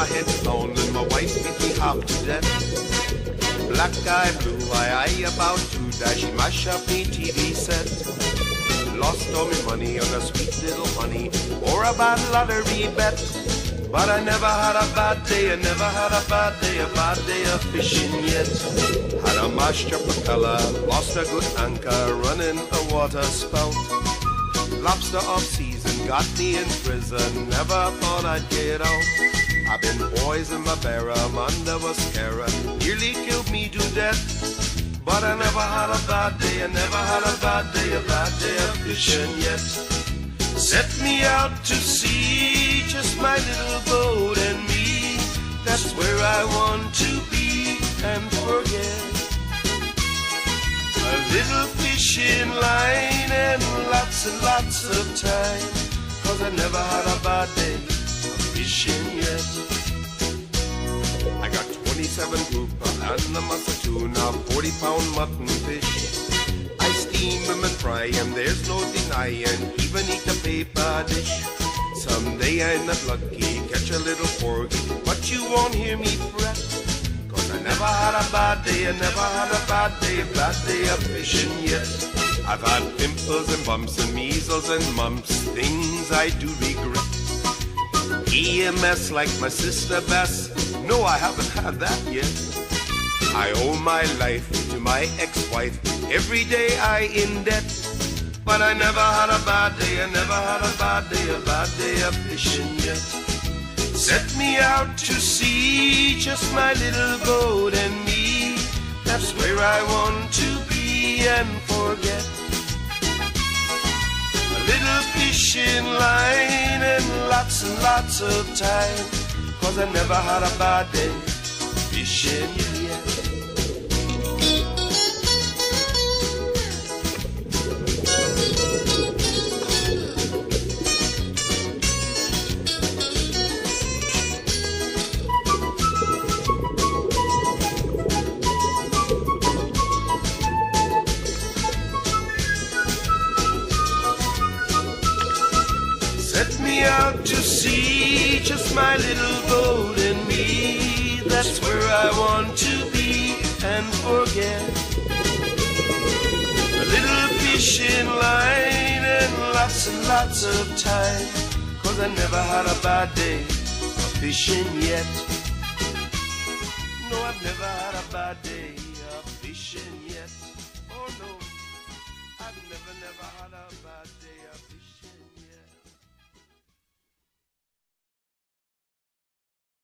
my head down and my wife beat me half to death. Black eye, blue eye, about to die. She mash up me TV set. Lost all my money on a sweet little honey or a bad lottery bet. But I never had a bad day, I never had a bad day of fishing yet. Had a mashed up propeller, lost a good anchor, running a water spout. Lobster off season, got me in prison, never thought I'd get out. I've been poisoned by Barra, under mascara, nearly killed me to death. But I never had a bad day, I never had a bad day of fishing yet. Set me out to sea, just my little boat and me. That's where I want to be and forget. A little fishing line and lots of time. 'Cause I never had a bad day of fishing yet. I got 27 grouper and a muscle tuna, 40-pound mutton fish. I steam them and fry them, there's no denying, even eat the paper dish. Someday I'm not lucky, catch a little porgy, but you won't hear me fret. 'Cause I never had a bad day, I never had a bad day of fishing yet. I've had pimples and bumps and measles and mumps, things I do regret. EMS like my sister Bess, no I haven't had that yet. I owe my life to my ex-wife, every day I in debt. But I never had a bad day, I never had a bad day of fishing yet. Set me out to sea, just my little boat and me. That's where I want to be and forget. A little fishing line and lots of time. 'Cause I never had a bad day fishing yet. Set me out to sea, just my little boat and me. That's where I want to be and forget. A little fishing line and lots of time. 'Cause I never had a bad day of fishing yet. No, I've never had a bad day